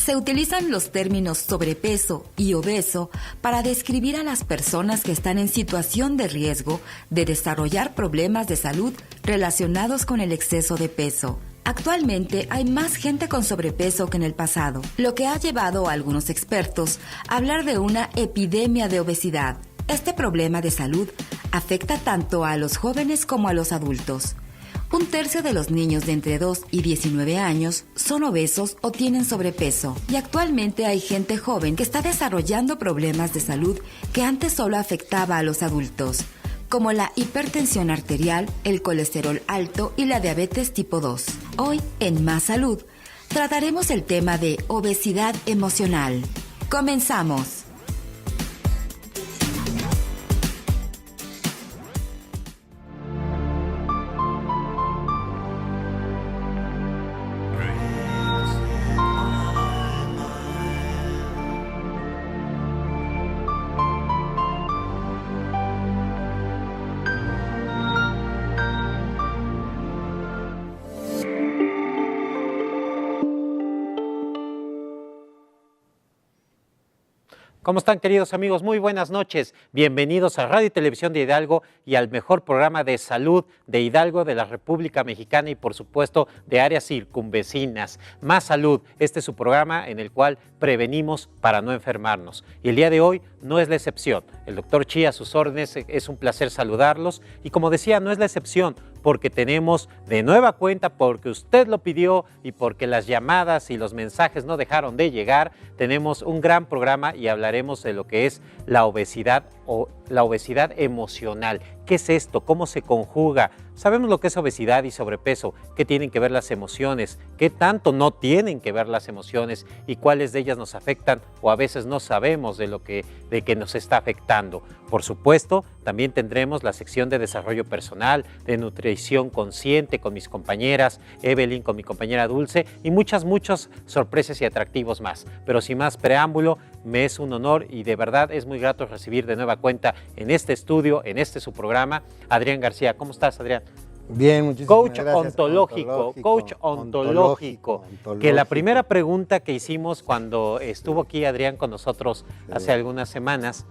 Se utilizan los términos sobrepeso y obeso para describir a las personas que están en situación de riesgo de desarrollar problemas de salud relacionados con el exceso de peso. Actualmente hay más gente con sobrepeso que en el pasado, lo que ha llevado a algunos expertos a hablar de una epidemia de obesidad. Este problema de salud afecta tanto a los jóvenes como a los adultos. 1/3 de los niños de entre 2 y 19 años son obesos o tienen sobrepeso, y actualmente hay gente joven que está desarrollando problemas de salud que antes solo afectaba a los adultos, como la hipertensión arterial, el colesterol alto y la diabetes tipo 2. Hoy, en Más Salud, trataremos el tema de obesidad emocional. ¡Comenzamos! ¿Cómo están, queridos amigos? Muy buenas noches. Bienvenidos a Radio y Televisión de Hidalgo y al mejor programa de salud de Hidalgo, de la República Mexicana y, por supuesto, de áreas circunvecinas. Más Salud, este es su programa en el cual prevenimos para no enfermarnos. Y el día de hoy no es la excepción. El doctor Chi a sus órdenes, es un placer saludarlos. Y como decía, no es la excepción, porque tenemos de nueva cuenta, porque usted lo pidió y porque las llamadas y los mensajes no dejaron de llegar, tenemos un gran programa y hablaremos de lo que es la obesidad o la obesidad emocional. ¿Qué es esto? ¿Cómo se conjuga? Sabemos lo que es obesidad y sobrepeso, qué tienen que ver las emociones, qué tanto no tienen que ver las emociones y cuáles de ellas nos afectan o a veces no sabemos de que nos está afectando. Por supuesto, también tendremos la sección de desarrollo personal, de nutrición consciente con mis compañeras, Evelyn con mi compañera Dulce y muchas sorpresas y atractivos más. Pero sin más preámbulo, me es un honor y de verdad es muy grato recibir de nueva cuenta en este estudio, en este su programa, Adrián García. ¿Cómo estás, Adrián? Bien, muchísimas coach gracias. Coach ontológico. Que la primera pregunta que hicimos cuando estuvo aquí Adrián con nosotros hace algunas semanas,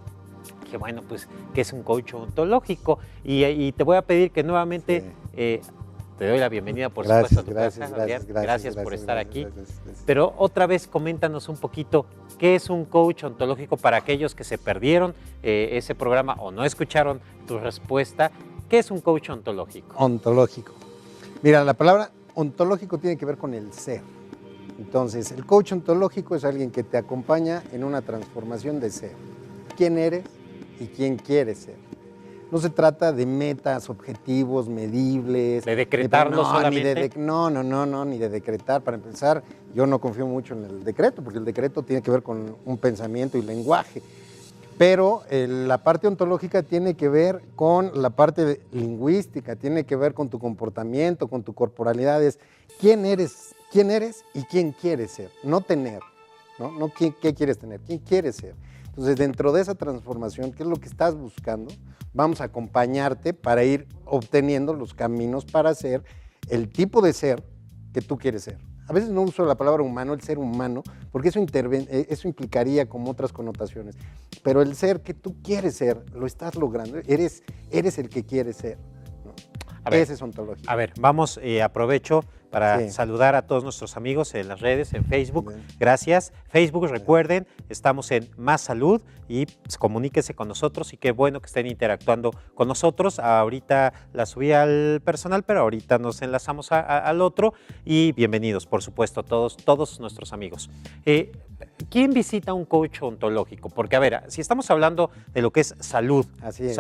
que bueno, pues, ¿qué es un coach ontológico? Y te voy a pedir que nuevamente te doy la bienvenida, por supuesto, a tu casa, Adrián. Gracias por estar aquí. Gracias. Pero otra vez, coméntanos un poquito, ¿qué es un coach ontológico para aquellos que se perdieron ese programa o no escucharon tu respuesta? ¿Qué es un coach ontológico? Ontológico. Mira, la palabra ontológico tiene que ver con el ser. Entonces, el coach ontológico es alguien que te acompaña en una transformación de ser. ¿Quién eres y quién quieres ser? No se trata de metas, objetivos medibles. ¿De decretarlo solamente? Ni de decretar. Para empezar, yo no confío mucho en el decreto, porque el decreto tiene que ver con un pensamiento y lenguaje. Pero la parte ontológica tiene que ver con la parte lingüística, tiene que ver con tu comportamiento, con tu corporalidad. Es quién eres y quién quieres ser, no tener, no qué quieres tener, quién quieres ser. Entonces, dentro de esa transformación, ¿qué es lo que estás buscando? Vamos a acompañarte para ir obteniendo los caminos para ser el tipo de ser que tú quieres ser. A veces no uso la palabra humano, el ser humano, porque eso implicaría como otras connotaciones. Pero el ser que tú quieres ser, lo estás logrando, eres el que quieres ser, ¿no? Ese es ontológico. A ver, vamos, aprovecho para saludar a todos nuestros amigos en las redes, en Facebook. Gracias. Facebook, recuerden, estamos en Más Salud y pues, comuníquense con nosotros y qué bueno que estén interactuando con nosotros. Ahorita la subí al personal, pero ahorita nos enlazamos al otro y bienvenidos, por supuesto, todos nuestros amigos. ¿Quién visita un coach ontológico? Porque, a ver, si estamos hablando de lo que es salud, así es.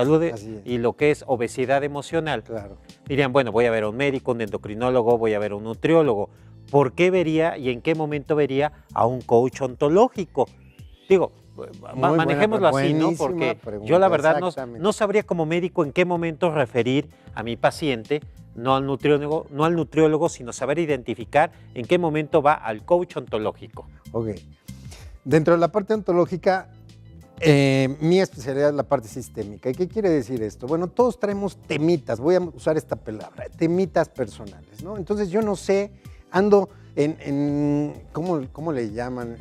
Y lo que es obesidad emocional, claro, dirían, bueno, voy a ver a un médico, un endocrinólogo, voy a ver a un nutriólogo. ¿Por qué vería y en qué momento vería a un coach ontológico? Digo, manejémoslo así, ¿no? Porque yo la verdad no sabría como médico en qué momento referir a mi paciente, no al nutriólogo, sino saber identificar en qué momento va al coach ontológico. Ok. Dentro de la parte ontológica, mi especialidad es la parte sistémica. ¿Y qué quiere decir esto? Bueno, todos traemos temitas, voy a usar esta palabra, temitas personales, ¿no? Entonces yo no sé, ando ¿cómo le llaman?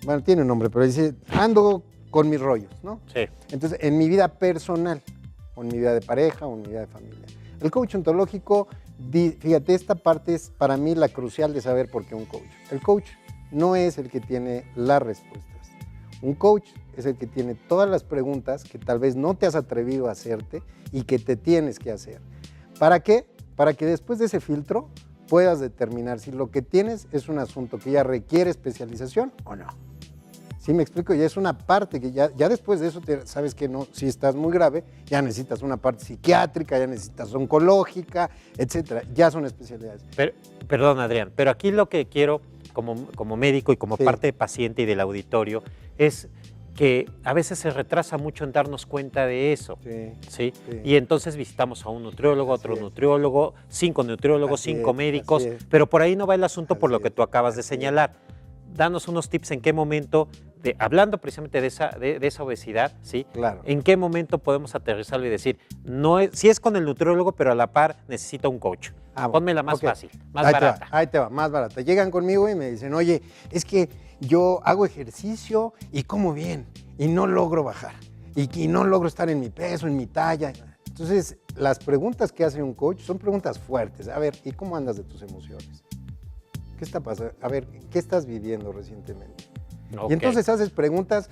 Bueno, tiene un nombre, pero dice, ando con mis rollos, ¿no? Sí. Entonces, en mi vida personal, o en mi vida de pareja, o en mi vida de familia. El coach ontológico, fíjate, esta parte es para mí la crucial de saber por qué un coach. El coach no es el que tiene las respuestas. Un coach es el que tiene todas las preguntas que tal vez no te has atrevido a hacerte y que te tienes que hacer. ¿Para qué? Para que después de ese filtro puedas determinar si lo que tienes es un asunto que ya requiere especialización o no. ¿Sí me explico? Ya es una parte que ya después de eso sabes que no, si estás muy grave, ya necesitas una parte psiquiátrica, ya necesitas oncológica, etcétera. Ya son especialidades. Perdón, Adrián, pero aquí lo que quiero como médico y como parte de paciente y del auditorio es que a veces se retrasa mucho en darnos cuenta de eso, ¿sí? Y entonces visitamos a un nutriólogo, a otro nutriólogo, 5 nutriólogos, 5 médicos, pero por ahí no va el asunto por lo que tú acabas de señalar. Danos unos tips en qué momento, hablando precisamente de esa obesidad, ¿sí? Claro. ¿En qué momento podemos aterrizarlo y decir, sí es con el nutriólogo, pero a la par necesita un coach? Pónmela más fácil, más barata. Ahí te va, más barata. Llegan conmigo y me dicen, oye, es que yo hago ejercicio y como bien y no logro bajar y no logro estar en mi peso, en mi talla. Entonces, las preguntas que hace un coach son preguntas fuertes. A ver, ¿y cómo andas de tus emociones? ¿Qué está pasando? A ver, ¿qué estás viviendo recientemente? Okay. Y entonces haces preguntas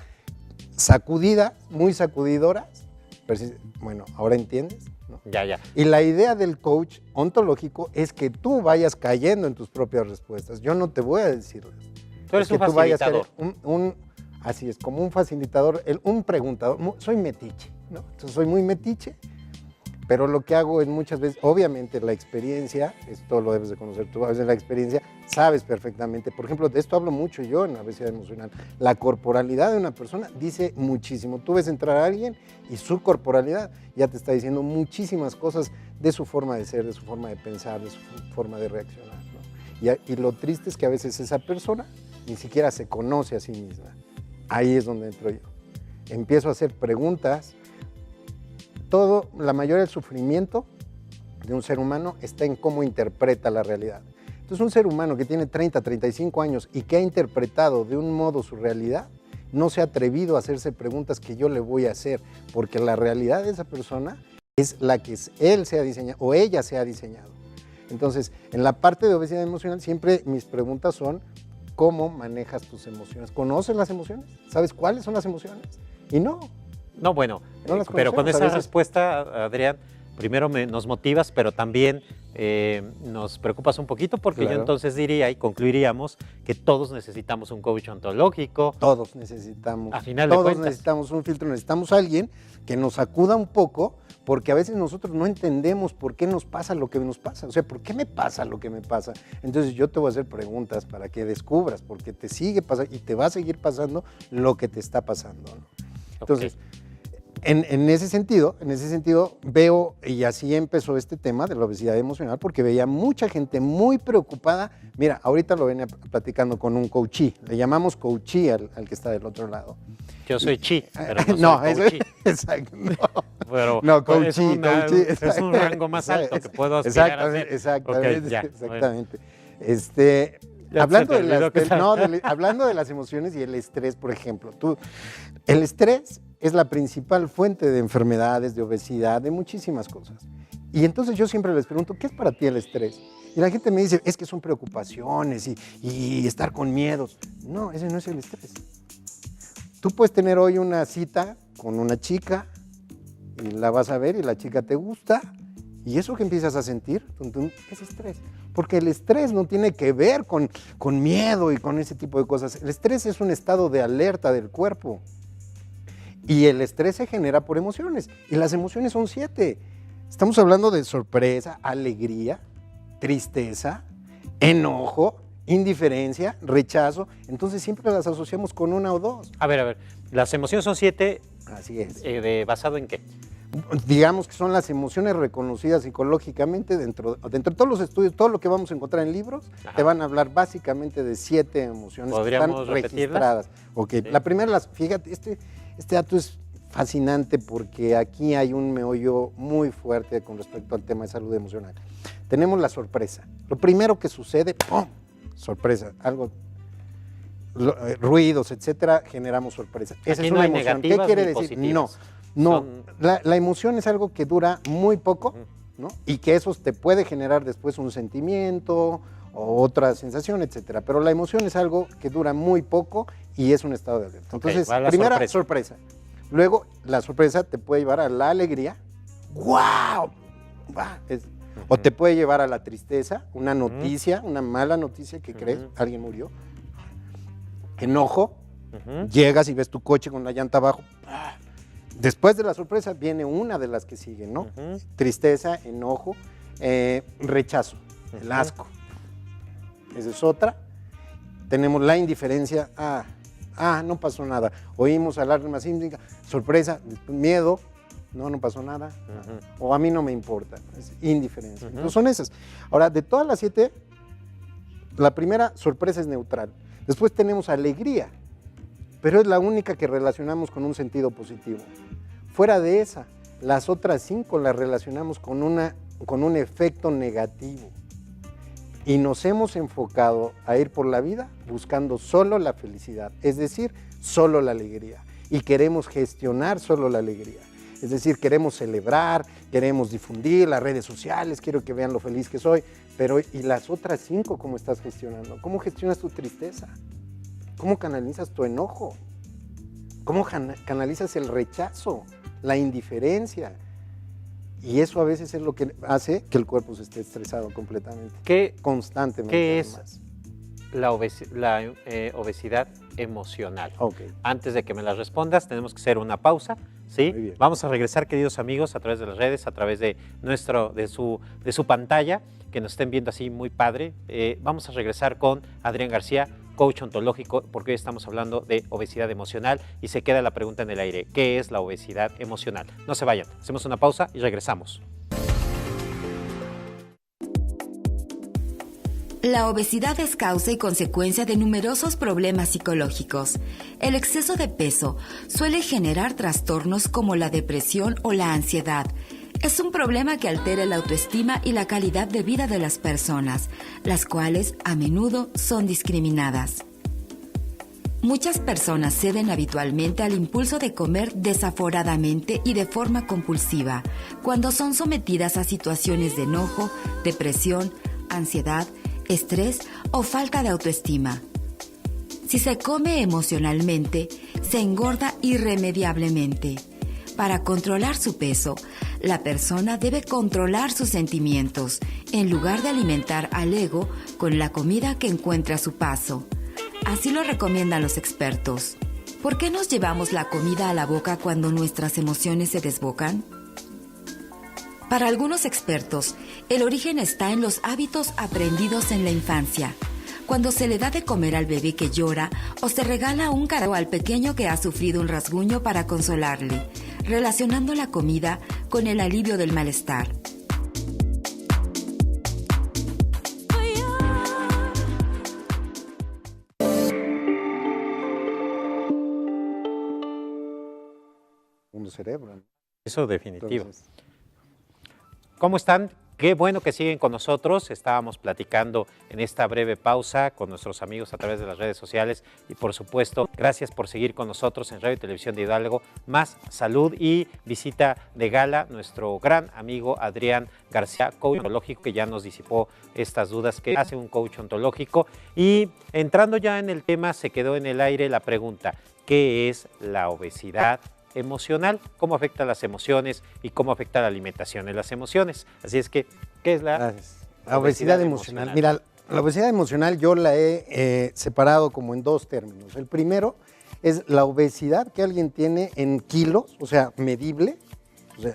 sacudidas, muy sacudidoras. Pero bueno, ¿ahora entiendes? ¿No? Ya. Y la idea del coach ontológico es que tú vayas cayendo en tus propias respuestas. Yo no te voy a decirlas. Tú eres un facilitador. Así es, como un facilitador, un preguntador. Soy metiche, ¿no? Entonces soy muy metiche, pero lo que hago es muchas veces, obviamente la experiencia, esto lo debes de conocer tú, a veces la experiencia sabes perfectamente. Por ejemplo, de esto hablo mucho yo en la obesidad emocional. La corporalidad de una persona dice muchísimo. Tú ves entrar a alguien y su corporalidad ya te está diciendo muchísimas cosas de su forma de ser, de su forma de pensar, de su forma de reaccionar, ¿no? Y lo triste es que a veces esa persona ni siquiera se conoce a sí misma. Ahí es donde entro yo. Empiezo a hacer preguntas. La mayoría del sufrimiento de un ser humano está en cómo interpreta la realidad. Entonces, un ser humano que tiene 30, 35 años y que ha interpretado de un modo su realidad, no se ha atrevido a hacerse preguntas que yo le voy a hacer, porque la realidad de esa persona es la que él se ha diseñado o ella se ha diseñado. Entonces, en la parte de obesidad emocional, siempre mis preguntas son, ¿cómo manejas tus emociones? ¿Conoces las emociones? ¿Sabes cuáles son las emociones? Y no. No, bueno, pero con esa respuesta, Adrián, primero nos motivas, pero también nos preocupas un poquito porque yo entonces diría y concluiríamos que todos necesitamos un coach ontológico. Todos necesitamos. A final de cuentas. Todos necesitamos un filtro, necesitamos a alguien que nos acuda un poco, porque a veces nosotros no entendemos por qué nos pasa lo que nos pasa. O sea, ¿por qué me pasa lo que me pasa? Entonces yo te voy a hacer preguntas para que descubras, porque te sigue pasando y te va a seguir pasando lo que te está pasando, ¿no? Entonces, en ese sentido veo, y así empezó este tema de la obesidad emocional, porque veía mucha gente muy preocupada. Mira, ahorita lo venía platicando con un coachí, le llamamos coachí al que está del otro lado. Yo soy chi, pero no soy coachí. Exacto, no. Pero no, coachí, es un rango más alto que puedo aspirar a hacer. Exactamente. Hablando de las emociones y el estrés, por ejemplo, el estrés es la principal fuente de enfermedades, de obesidad, de muchísimas cosas. Y entonces yo siempre les pregunto, ¿qué es para ti el estrés? Y la gente me dice, es que son preocupaciones y estar con miedos. No, ese no es el estrés. Tú puedes tener hoy una cita con una chica y la vas a ver y la chica te gusta, y eso que empiezas a sentir es estrés. Porque el estrés no tiene que ver con miedo y con ese tipo de cosas. El estrés es un estado de alerta del cuerpo. Y el estrés se genera por emociones. Y las emociones son 7. Estamos hablando de sorpresa, alegría, tristeza, enojo, indiferencia, rechazo. Entonces siempre las asociamos con una o dos. A ver. Las emociones son 7. Así es. ¿Basado en qué? Digamos que son las emociones reconocidas psicológicamente dentro de todos los estudios, todo lo que vamos a encontrar en libros, te van a hablar básicamente de 7 emociones que están registradas. Okay. Sí. La primera, fíjate, este dato es fascinante porque aquí hay un meollo muy fuerte con respecto al tema de salud emocional. Tenemos la sorpresa. Lo primero que sucede, ¡pum!, sorpresa, algo, ruidos, etcétera, generamos sorpresa. Esa Aquí es no una hay emoción. ¿Qué negativas quiere ni decir? positivas. No, Son- la emoción es algo que dura muy poco, ¿no? Y que eso te puede generar después un sentimiento o otra sensación, etcétera. Pero la emoción es algo que dura muy poco y es un estado de alerta. Ok, Entonces, va la primera sorpresa. Luego, la sorpresa te puede llevar a la alegría. ¡Guau! O te puede llevar a la tristeza, una noticia, una mala noticia que crees, alguien murió. Enojo, llegas y ves tu coche con la llanta abajo. Después de la sorpresa viene una de las que siguen, ¿no? Tristeza, enojo, rechazo, el asco. Esa es otra. Tenemos la indiferencia. No pasó nada. Oímos alarma sísmica, sorpresa, miedo. No pasó nada. O a mí no me importa. Es indiferencia. Entonces son esas. Ahora, de todas las 7, la primera sorpresa es neutral. Después tenemos alegría, pero es la única que relacionamos con un sentido positivo. Fuera de esa, las otras 5 las relacionamos con un efecto negativo. Y nos hemos enfocado a ir por la vida buscando solo la felicidad, es decir, solo la alegría. Y queremos gestionar solo la alegría. Es decir, queremos celebrar, queremos difundir las redes sociales, quiero que vean lo feliz que soy, pero ¿y las otras 5 cómo estás gestionando? ¿Cómo gestionas tu tristeza? ¿Cómo canalizas tu enojo? ¿Cómo canalizas el rechazo, la indiferencia? Y eso a veces es lo que hace que el cuerpo se esté estresado completamente, constantemente. ¿Qué es la obesidad emocional? Okay. Antes de que me la respondas, tenemos que hacer una pausa. ¿Sí? Vamos a regresar, queridos amigos, a través de las redes, a través de su pantalla, que nos estén viendo así muy padre. Vamos a regresar con Adrián García, coach ontológico, porque hoy estamos hablando de obesidad emocional y se queda la pregunta en el aire: ¿qué es la obesidad emocional? No se vayan, hacemos una pausa y regresamos. La obesidad es causa y consecuencia de numerosos problemas psicológicos. El exceso de peso suele generar trastornos como la depresión o la ansiedad. Es un problema que altera la autoestima y la calidad de vida de las personas, las cuales a menudo son discriminadas. Muchas personas ceden habitualmente al impulso de comer desaforadamente y de forma compulsiva, cuando son sometidas a situaciones de enojo, depresión, ansiedad, estrés o falta de autoestima. Si se come emocionalmente, se engorda irremediablemente. Para controlar su peso, la persona debe controlar sus sentimientos, en lugar de alimentar al ego con la comida que encuentra a su paso. Así lo recomiendan los expertos. ¿Por qué nos llevamos la comida a la boca cuando nuestras emociones se desbocan? Para algunos expertos, el origen está en los hábitos aprendidos en la infancia, cuando se le da de comer al bebé que llora o se regala un carao al pequeño que ha sufrido un rasguño para consolarle, relacionando la comida con el alivio del malestar. Un cerebro, ¿no? Eso definitivo. Entonces, ¿Cómo están? Qué bueno que siguen con nosotros. Estábamos platicando en esta breve pausa con nuestros amigos a través de las redes sociales y por supuesto, gracias por seguir con nosotros en Radio y Televisión de Hidalgo. Más salud y visita de gala nuestro gran amigo Adrián García, coach ontológico, que ya nos disipó estas dudas que hace un coach ontológico. Y entrando ya en el tema, se quedó en el aire la pregunta: ¿qué es la obesidad emocional? ¿Cómo afecta las emociones y cómo afecta la alimentación en las emociones? Así es que, ¿qué es la obesidad emocional? Mira, la obesidad emocional yo la he separado como en 2 términos. El primero es la obesidad que alguien tiene en kilos, o sea, medible. O sea,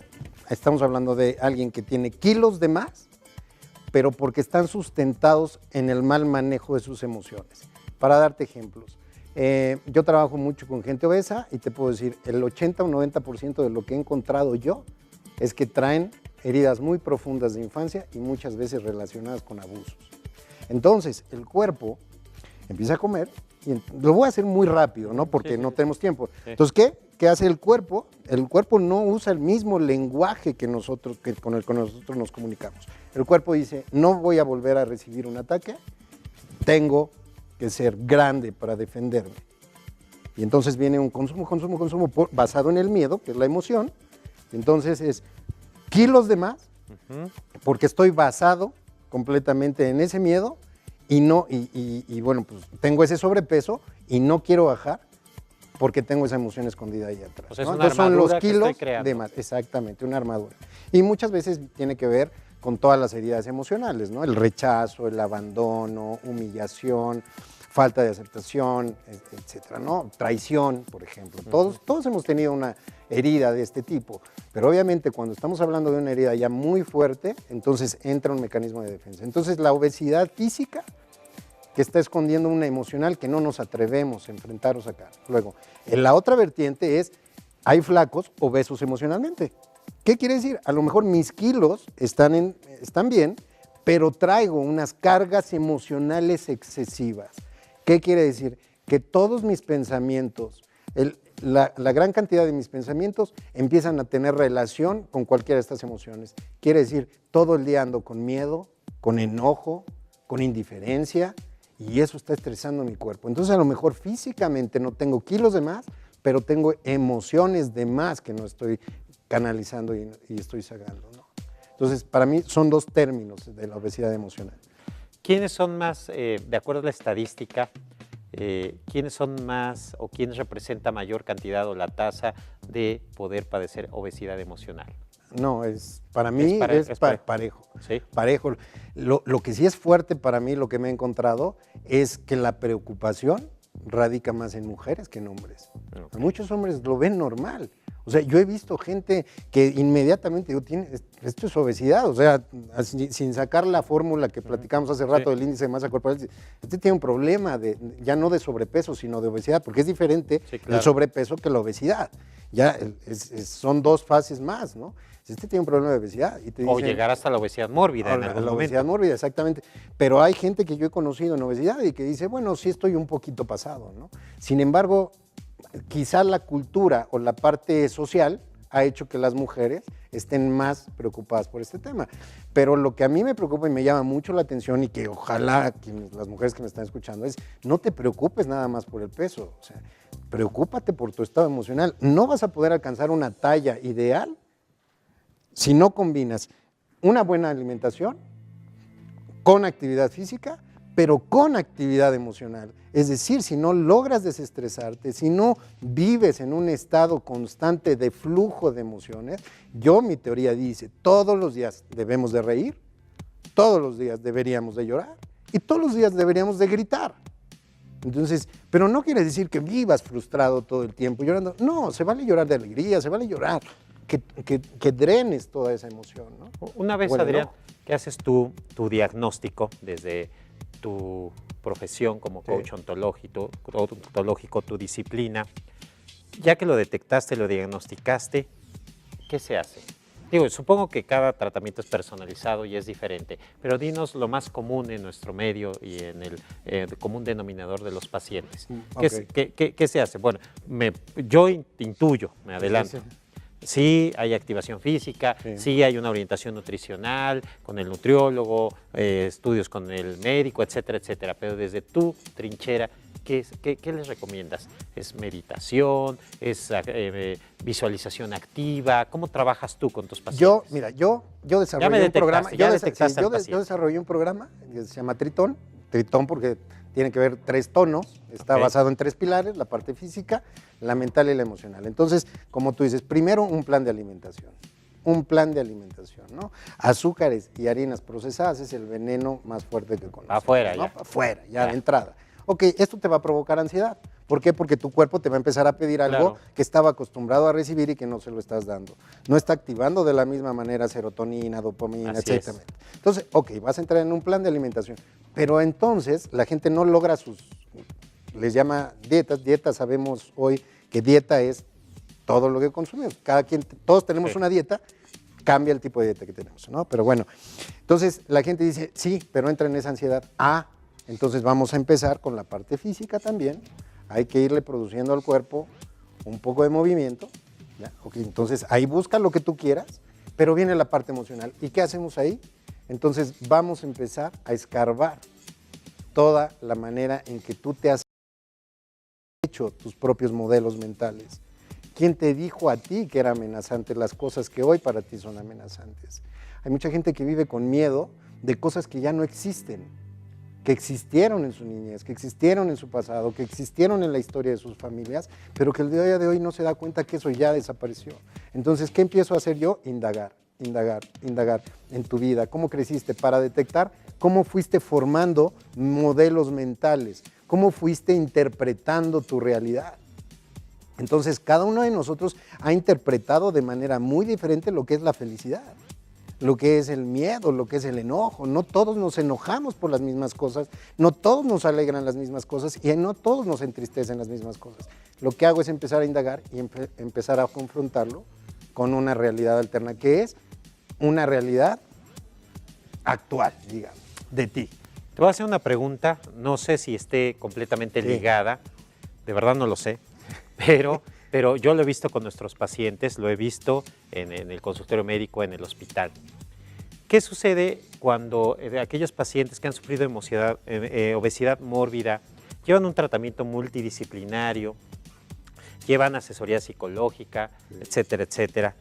estamos hablando de alguien que tiene kilos de más, pero porque están sustentados en el mal manejo de sus emociones. Para darte ejemplos, yo trabajo mucho con gente obesa y te puedo decir, el 80 o 90% de lo que he encontrado yo es que traen heridas muy profundas de infancia y muchas veces relacionadas con abusos. Entonces, el cuerpo empieza a comer, y lo voy a hacer muy rápido, ¿no? Porque no tenemos tiempo. Entonces, ¿qué hace el cuerpo? El cuerpo no usa el mismo lenguaje con el que nosotros nos comunicamos. El cuerpo dice, no voy a volver a recibir un ataque, tengo que ser grande para defenderme. Y entonces viene un consumo basado en el miedo, que es la emoción. Entonces es kilos de más, porque estoy basado completamente en ese miedo y bueno, pues tengo ese sobrepeso y no quiero bajar porque tengo esa emoción escondida ahí atrás. O sea, ¿no? es una Entonces son los armadura que kilos estoy creando. de más, exactamente, una armadura. Y muchas veces tiene que ver con todas las heridas emocionales, ¿no? El rechazo, el abandono, humillación, falta de aceptación, etcétera, ¿no? Traición, por ejemplo. Todos hemos tenido una herida de este tipo, pero obviamente cuando estamos hablando de una herida ya muy fuerte, entonces entra un mecanismo de defensa. Entonces la obesidad física que está escondiendo una emocional que no nos atrevemos a enfrentar o sacar. Luego, en la otra vertiente es, hay flacos obesos emocionalmente. ¿Qué quiere decir? A lo mejor mis kilos están bien, pero traigo unas cargas emocionales excesivas. ¿Qué quiere decir? Que todos mis pensamientos, la gran cantidad de mis pensamientos empiezan a tener relación con cualquiera de estas emociones. Quiere decir, todo el día ando con miedo, con enojo, con indiferencia, y eso está estresando mi cuerpo. Entonces a lo mejor físicamente no tengo kilos de más, pero tengo emociones de más que no estoy canalizando y estoy sacando, ¿no? Entonces para mí son dos términos de la obesidad emocional. ¿Quiénes son más, de acuerdo a la estadística, quiénes son más o quiénes representa mayor cantidad o la tasa de poder padecer obesidad emocional? No, para mí es parejo. ¿Sí? Parejo. Lo que sí es fuerte para mí, lo que me he encontrado, es que la preocupación radica más en mujeres que en hombres. Okay. Muchos hombres lo ven normal. O sea, yo he visto gente que inmediatamente digo, esto es obesidad, o sea, sin sacar la fórmula que platicamos hace rato del índice de masa corporal, este tiene un problema ya no de sobrepeso, sino de obesidad, porque es diferente el sobrepeso que la obesidad. Ya son dos fases más, ¿no? Este tiene un problema de obesidad. Y te dicen, o llegar hasta la obesidad mórbida en algún momento. Obesidad mórbida, exactamente. Pero hay gente que yo he conocido en obesidad y que dice, bueno, sí estoy un poquito pasado, ¿no? Sin embargo, quizás la cultura o la parte social ha hecho que las mujeres estén más preocupadas por este tema. Pero lo que a mí me preocupa y me llama mucho la atención y que ojalá las mujeres que me están escuchando es, no te preocupes nada más por el peso, o sea, preocúpate por tu estado emocional. No vas a poder alcanzar una talla ideal si no combinas una buena alimentación con actividad física, pero con actividad emocional. Es decir, si no logras desestresarte, si no vives en un estado constante de flujo de emociones, mi teoría dice, todos los días debemos de reír, todos los días deberíamos de llorar y todos los días deberíamos de gritar. Entonces, pero no quiere decir que vivas frustrado todo el tiempo llorando. No, se vale llorar de alegría, se vale llorar, que drenes toda esa emoción, ¿no? Una vez, bueno, Adrián, que haces tu diagnóstico desde tu profesión como coach ontológico, tu disciplina, ya que lo detectaste, lo diagnosticaste, ¿qué se hace? Digo, supongo que cada tratamiento es personalizado y es diferente, pero dinos lo más común en nuestro medio y en el común denominador de los pacientes. Okay. ¿Qué se hace? Bueno, yo intuyo, me adelanto. Sí hay activación física, sí hay una orientación nutricional con el nutriólogo, estudios con el médico, etcétera, etcétera. Pero desde tu trinchera, ¿qué les recomiendas? ¿Es meditación? ¿Es visualización activa? ¿Cómo trabajas tú con tus pacientes? Yo desarrollé un programa. Yo desarrollé un programa que se llama Tritón. Tritón porque tiene que ver 3 tonos, está basado en 3 pilares, la parte física, la mental y la emocional. Entonces, como tú dices, primero un plan de alimentación, ¿no? Azúcares y harinas procesadas es el veneno más fuerte que conocemos. Afuera, ¿no? Afuera, ya de entrada. Ok, esto te va a provocar ansiedad. ¿Por qué? Porque tu cuerpo te va a empezar a pedir algo que estaba acostumbrado a recibir y que no se lo estás dando. No está activando de la misma manera serotonina, dopamina, etcétera. Entonces, ok, vas a entrar en un plan de alimentación. Pero entonces la gente no logra les llama dietas. Dieta, sabemos hoy que dieta es todo lo que consumimos. Todos tenemos una dieta, cambia el tipo de dieta que tenemos, ¿no? Pero bueno, entonces la gente dice, sí, pero entra en esa ansiedad. Entonces vamos a empezar con la parte física también. Hay que irle produciendo al cuerpo un poco de movimiento. ¿Ya? Okay, entonces ahí busca lo que tú quieras, pero viene la parte emocional. ¿Y qué hacemos ahí? Entonces vamos a empezar a escarbar toda la manera en que tú te has hecho tus propios modelos mentales. ¿Quién te dijo a ti que era amenazante las cosas que hoy para ti son amenazantes? Hay mucha gente que vive con miedo de cosas que ya no existen, que existieron en su niñez, que existieron en su pasado, que existieron en la historia de sus familias, pero que el día de hoy no se da cuenta que eso ya desapareció. Entonces, ¿qué empiezo a hacer yo? Indagar en tu vida, cómo creciste, para detectar cómo fuiste formando modelos mentales, cómo fuiste interpretando tu realidad. Entonces, cada uno de nosotros ha interpretado de manera muy diferente lo que es la felicidad, lo que es el miedo, lo que es el enojo. No todos nos enojamos por las mismas cosas, no todos nos alegran las mismas cosas y no todos nos entristecen las mismas cosas. Lo que hago es empezar a indagar y empezar a confrontarlo con una realidad alterna, que es una realidad actual, digamos, de ti. Te voy a hacer una pregunta, no sé si esté completamente ligada, de verdad no lo sé, pero yo lo he visto con nuestros pacientes, lo he visto en el consultorio médico, en el hospital. ¿Qué sucede cuando aquellos pacientes que han sufrido obesidad mórbida llevan un tratamiento multidisciplinario, llevan asesoría psicológica, etcétera, etcétera?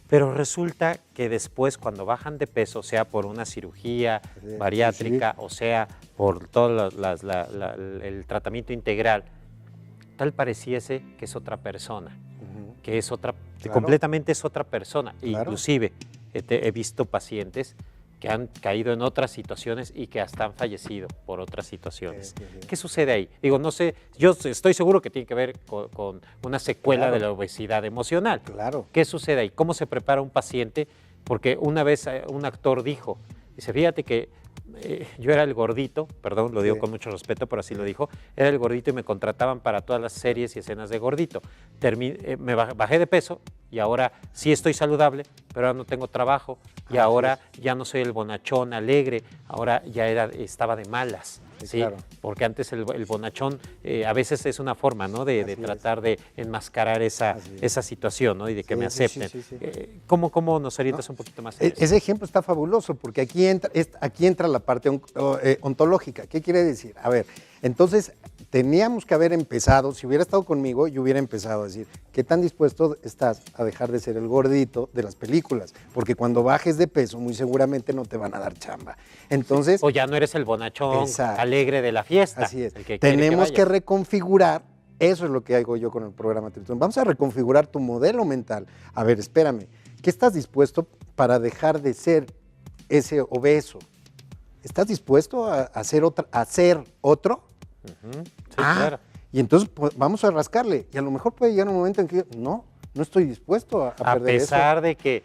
Pero resulta que después, cuando bajan de peso, sea por una cirugía bariátrica o sea por todo el tratamiento integral, tal pareciese que es otra persona, que es otra, que completamente es otra persona. Claro. Inclusive he visto pacientes que han caído en otras situaciones y que hasta han fallecido por otras situaciones. ¿Qué sucede ahí? Digo, no sé, yo estoy seguro que tiene que ver con una secuela de la obesidad emocional. Claro. ¿Qué sucede ahí? ¿Cómo se prepara un paciente? Porque una vez un actor dijo, dice, fíjate que yo era el gordito, perdón, lo digo con mucho respeto, pero así lo dijo, era el gordito y me contrataban para todas las series y escenas de gordito. Me bajé de peso y ahora sí estoy saludable, pero ahora no tengo trabajo y ahora ya no soy el bonachón alegre, ahora ya estaba de malas. ¿Sí? Claro. Porque antes el bonachón a veces es una forma, ¿no? de tratar de enmascarar esa situación, ¿no? Y de que me acepten. ¿Cómo nos orientas un poquito más? Ese ejemplo está fabuloso porque aquí entra la parte ontológica. ¿Qué quiere decir? A ver, entonces teníamos que haber empezado, si hubiera estado conmigo, yo hubiera empezado a decir, ¿qué tan dispuesto estás a dejar de ser el gordito de las películas? Porque cuando bajes de peso, muy seguramente no te van a dar chamba. Entonces, o ya no eres el bonachón alegre de la fiesta. Así es. Tenemos que reconfigurar, eso es lo que hago yo con el programa Teletón. Vamos a reconfigurar tu modelo mental. A ver, espérame, ¿qué estás dispuesto para dejar de ser ese obeso? ¿Estás dispuesto a ser otro? Sí, claro. Y entonces pues, vamos a rascarle. Y a lo mejor puede llegar un momento en que no estoy dispuesto a perder eso. A pesar de que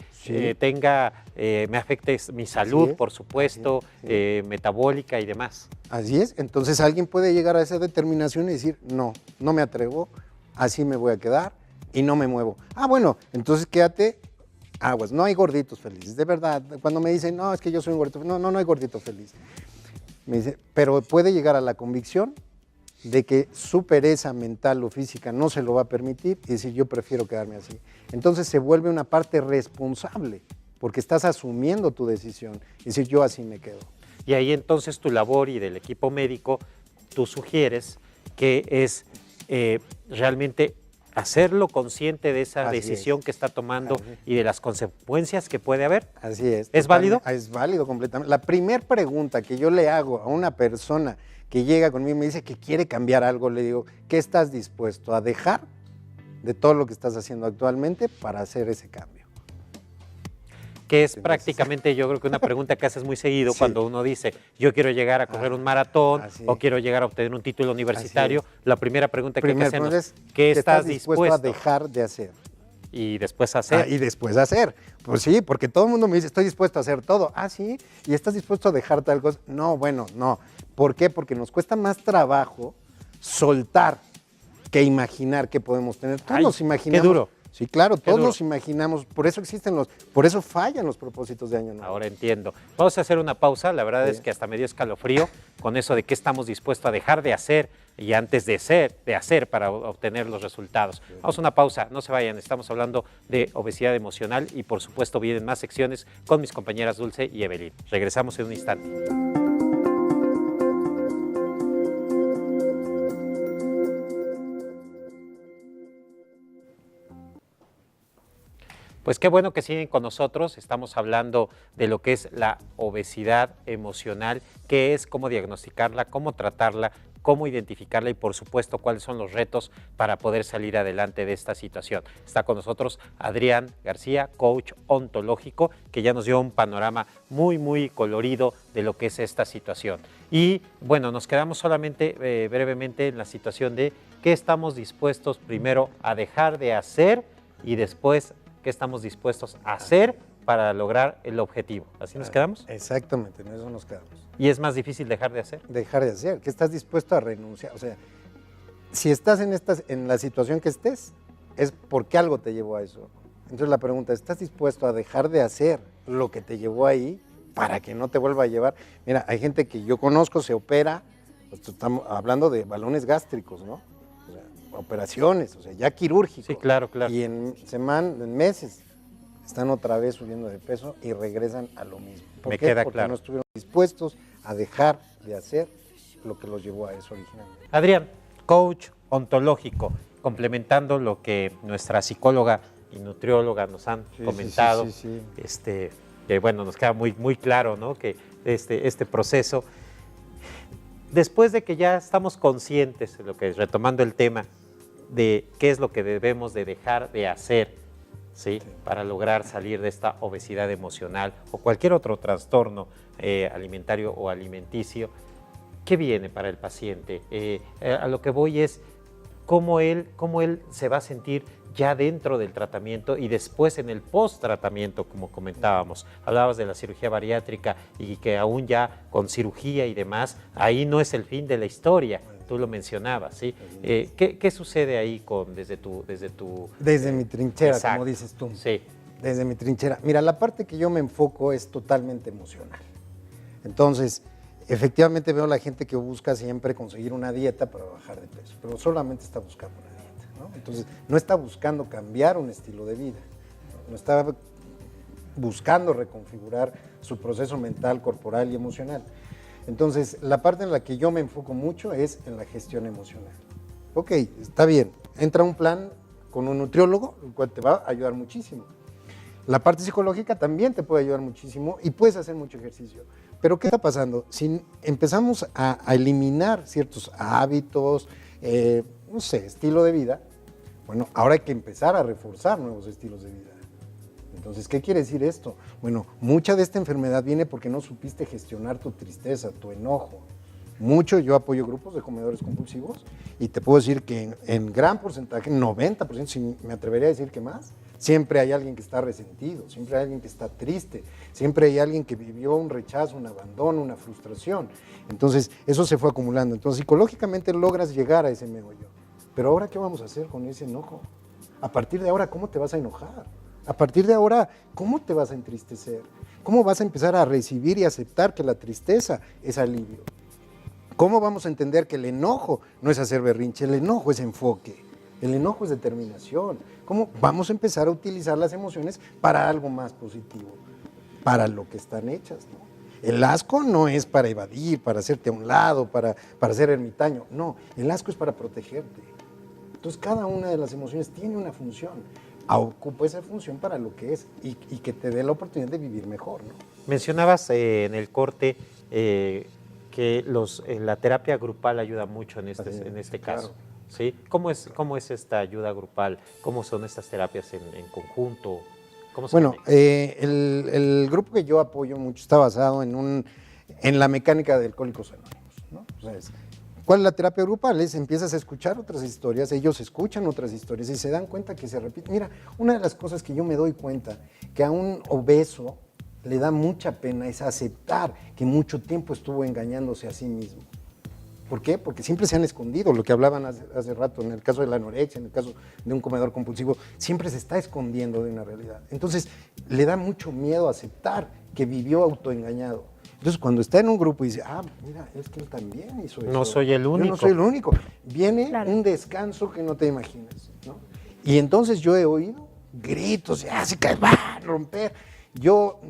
me afecte mi salud, por supuesto, metabólica y demás. Así es. Entonces alguien puede llegar a esa determinación y decir, no me atrevo, así me voy a quedar y no me muevo. Bueno, entonces quédate aguas. No hay gorditos felices, de verdad. Cuando me dicen, no, es que yo soy un gordito feliz. No hay gordito feliz. Me dice, pero puede llegar a la convicción de que su pereza mental o física no se lo va a permitir y decir, yo prefiero quedarme así. Entonces se vuelve una parte responsable, porque estás asumiendo tu decisión y decir, yo así me quedo. Y ahí entonces tu labor y del equipo médico, tú sugieres que es realmente hacerlo consciente de esa decisión que está tomando y de las consecuencias que puede haber. Así es. ¿Es válido? Es válido completamente. La primera pregunta que yo le hago a una persona que llega conmigo y me dice que quiere cambiar algo, le digo, ¿qué estás dispuesto a dejar de todo lo que estás haciendo actualmente para hacer ese cambio? Que es prácticamente, yo creo que una pregunta que haces muy seguido cuando uno dice, yo quiero llegar a correr un maratón o quiero llegar a obtener un título universitario. La primera pregunta que hay que hacernos es, ¿qué estás dispuesto a dejar de hacer? Y después hacer. Y después hacer. Pues sí, porque todo el mundo me dice, estoy dispuesto a hacer todo. Sí, ¿y estás dispuesto a dejar tal cosa? No, bueno, no. ¿Por qué? Porque nos cuesta más trabajo soltar que imaginar que podemos tener. Todos nos imaginamos. Qué duro. Sí, claro, todos nos imaginamos, por eso por eso fallan los propósitos de año nuevo. Ahora entiendo. Vamos a hacer una pausa, la verdad es que hasta me dio escalofrío con eso de qué estamos dispuestos a dejar de hacer y antes de hacer para obtener los resultados. Vamos a una pausa, no se vayan, estamos hablando de obesidad emocional y por supuesto vienen más secciones con mis compañeras Dulce y Evelyn. Regresamos en un instante. Pues qué bueno que siguen con nosotros. Estamos hablando de lo que es la obesidad emocional, qué es, cómo diagnosticarla, cómo tratarla, cómo identificarla y por supuesto cuáles son los retos para poder salir adelante de esta situación. Está con nosotros Adrián García, coach ontológico, que ya nos dio un panorama muy colorido de lo que es esta situación. Y bueno, nos quedamos solamente brevemente en la situación de qué estamos dispuestos primero a dejar de hacer y después qué estamos dispuestos a hacer para lograr el objetivo. ¿Así nos quedamos? Exactamente, en eso nos quedamos. ¿Y es más difícil dejar de hacer? Dejar de hacer, que estás dispuesto a renunciar. O sea, si estás en la situación que estés, es porque algo te llevó a eso. Entonces la pregunta, ¿estás dispuesto a dejar de hacer lo que te llevó ahí para que no te vuelva a llevar? Mira, hay gente que yo conozco, se opera, pues, estamos hablando de balones gástricos, ¿no? O sea, operaciones, o sea, ya quirúrgicos. Sí, claro. Y en meses, están otra vez subiendo de peso y regresan a lo mismo. ¿Por qué? Queda Porque claro. no estuvieron dispuestos a dejar de hacer lo que los llevó a eso originalmente. Adrián, coach ontológico, complementando lo que nuestra psicóloga y nutrióloga nos han comentado, Sí. que bueno, nos queda muy claro, ¿no? Que este proceso, después de que ya estamos conscientes de lo que es, retomando el tema, de qué es lo que debemos de dejar de hacer, ¿sí? Para lograr salir de esta obesidad emocional o cualquier otro trastorno alimentario o alimenticio, ¿qué viene para el paciente? A lo que voy es cómo él se va a sentir ya dentro del tratamiento y después en el post-tratamiento, como comentábamos. Hablabas de la cirugía bariátrica y que aún ya con cirugía y demás, ahí no es el fin de la historia. Tú lo mencionabas, ¿sí? ¿Qué sucede ahí Desde mi trinchera, Exacto, como dices tú. Sí. Desde mi trinchera. Mira, la parte que yo me enfoco es totalmente emocional. Entonces, efectivamente veo a la gente que busca siempre conseguir una dieta para bajar de peso, pero solamente está buscando una dieta, ¿no? Entonces, no está buscando cambiar un estilo de vida, no está buscando reconfigurar su proceso mental, corporal y emocional. Entonces, la parte en la que yo me enfoco mucho es en la gestión emocional. Ok, está bien, entra un plan con un nutriólogo, el cual te va a ayudar muchísimo. La parte psicológica también te puede ayudar muchísimo y puedes hacer mucho ejercicio. Pero ¿qué está pasando? Si empezamos a eliminar ciertos hábitos, no sé, estilo de vida, bueno, ahora hay que empezar a reforzar nuevos estilos de vida. Entonces, ¿qué quiere decir esto? Bueno, mucha de esta enfermedad viene porque no supiste gestionar tu tristeza, tu enojo. Mucho, yo apoyo grupos de comedores compulsivos y te puedo decir que en gran porcentaje, 90%, si me atrevería a decir que más, siempre hay alguien que está resentido, siempre hay alguien que está triste, siempre hay alguien que vivió un rechazo, un abandono, una frustración. Entonces, eso se fue acumulando. Entonces, psicológicamente logras llegar a ese meollo. Pero ahora, ¿qué vamos a hacer con ese enojo? A partir de ahora, ¿cómo te vas a enojar? A partir de ahora, ¿cómo te vas a entristecer? ¿Cómo vas a empezar a recibir y aceptar que la tristeza es alivio? ¿Cómo vamos a entender que el enojo no es hacer berrinche? El enojo es enfoque, el enojo es determinación. ¿Cómo vamos a empezar a utilizar las emociones para algo más positivo? Para lo que están hechas, ¿no? El asco no es para evadir, para hacerte a un lado, para ser ermitaño. No, el asco es para protegerte. Entonces, cada una de las emociones tiene una función. Ocupa esa función para lo que es y que te dé la oportunidad de vivir mejor, ¿no? Mencionabas en el corte que la terapia grupal ayuda mucho en este caso. Claro. ¿Sí? ¿Cómo es esta ayuda grupal? ¿Cómo son estas terapias en conjunto? ¿Cómo se Bueno, maneja? el grupo que yo apoyo mucho está basado en la mecánica de Alcohólicos Anónimos, ¿no? O sea, ¿cuál es la terapia grupal? Empiezas a escuchar otras historias, ellos escuchan otras historias y se dan cuenta que se repite. Mira, una de las cosas que yo me doy cuenta que a un obeso le da mucha pena es aceptar que mucho tiempo estuvo engañándose a sí mismo. ¿Por qué? Porque siempre se han escondido, lo que hablaban hace rato, en el caso de la anorexia, en el caso de un comedor compulsivo, siempre se está escondiendo de una realidad. Entonces, le da mucho miedo aceptar que vivió autoengañado. Entonces, cuando está en un grupo y dice, mira, es que él también hizo eso. No soy el único. Yo no soy el único. Viene un descanso que no te imaginas, ¿no? Y entonces yo he oído gritos, se cae, va a romper. Yo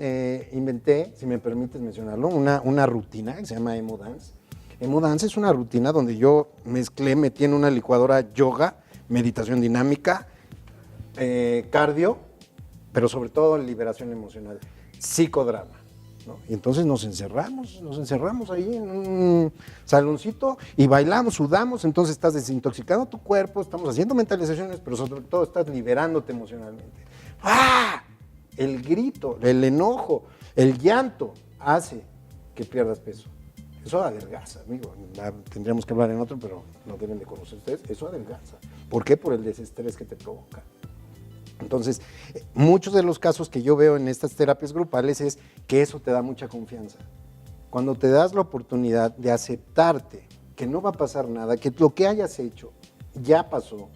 inventé, si me permites mencionarlo, una rutina que se llama Emo Dance. Emo Dance es una rutina donde yo metí en una licuadora yoga, meditación dinámica, cardio pero sobre todo liberación emocional, psicodrama, ¿no? Y entonces nos encerramos ahí en un saloncito y bailamos, sudamos, entonces estás desintoxicando tu cuerpo, estamos haciendo mentalizaciones, pero sobre todo estás liberándote emocionalmente. ¡Ah! El grito, el enojo, el llanto hace que pierdas peso. Eso adelgaza, amigo. Tendríamos que hablar en otro, pero no deben de conocer ustedes. Eso adelgaza. ¿Por qué? Por el desestrés que te provoca. Entonces, muchos de los casos que yo veo en estas terapias grupales es que eso te da mucha confianza. Cuando te das la oportunidad de aceptarte, que no va a pasar nada, que lo que hayas hecho ya pasó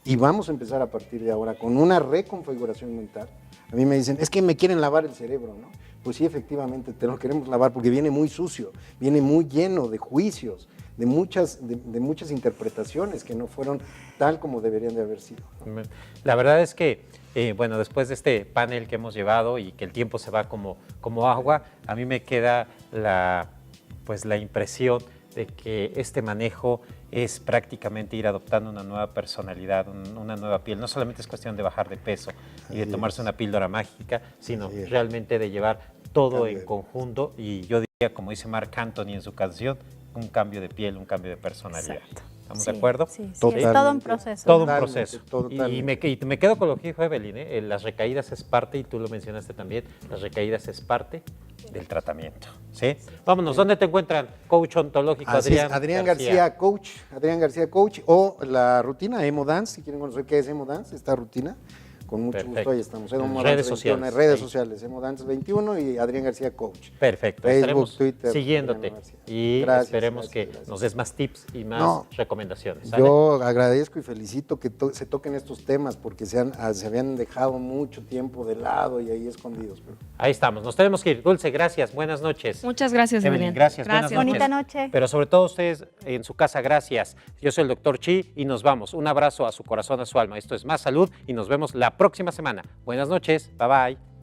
y vamos a empezar a partir de ahora con una reconfiguración mental. A mí me dicen, es que me quieren lavar el cerebro, ¿no? Pues sí, efectivamente, te lo queremos lavar porque viene muy sucio, viene muy lleno de juicios, de muchas interpretaciones que no fueron tal como deberían de haber sido, ¿no? La verdad es que, bueno, después de este panel que hemos llevado y que el tiempo se va como agua, a mí me queda la impresión de que este manejo es prácticamente ir adoptando una nueva personalidad, una nueva piel. No solamente es cuestión de bajar de peso y de tomarse una píldora mágica, sino realmente de llevar todo en conjunto y yo diría, como dice Marc Anthony en su canción, un cambio de piel, un cambio de personalidad. Exacto. ¿Estamos de acuerdo? Sí, es todo un proceso. Todo un Totalmente, proceso. totalmente. Y me quedo con lo que dijo Evelyn, ¿eh? Las recaídas es parte, y tú lo mencionaste también, las recaídas es parte del tratamiento. ¿Sí? Vámonos, ¿dónde te encuentran, coach ontológico Adrián García Coach, Adrián García Coach, o la rutina Emo Dance, si quieren conocer qué es Emo Dance, esta rutina. Con mucho gusto, ahí estamos. En redes sociales. En redes sociales, Emo Dance 21 y Adrián García Coach. Perfecto, Facebook, estaremos Twitter, siguiéndote y gracias, esperemos gracias. que nos des más tips y más recomendaciones. ¿Sale? Yo agradezco y felicito que se toquen estos temas porque se habían dejado mucho tiempo de lado y ahí escondidos. Pero... Ahí estamos, nos tenemos que ir. Dulce, gracias, buenas noches. Muchas gracias, Evelyn, Evelyn. gracias, buenas noches. Bonita noche. Pero sobre todo ustedes en su casa, gracias. Yo soy el Dr. Chi y nos vamos. Un abrazo a su corazón, a su alma. Esto es Más Salud y nos vemos la próxima semana. Buenas noches, bye bye.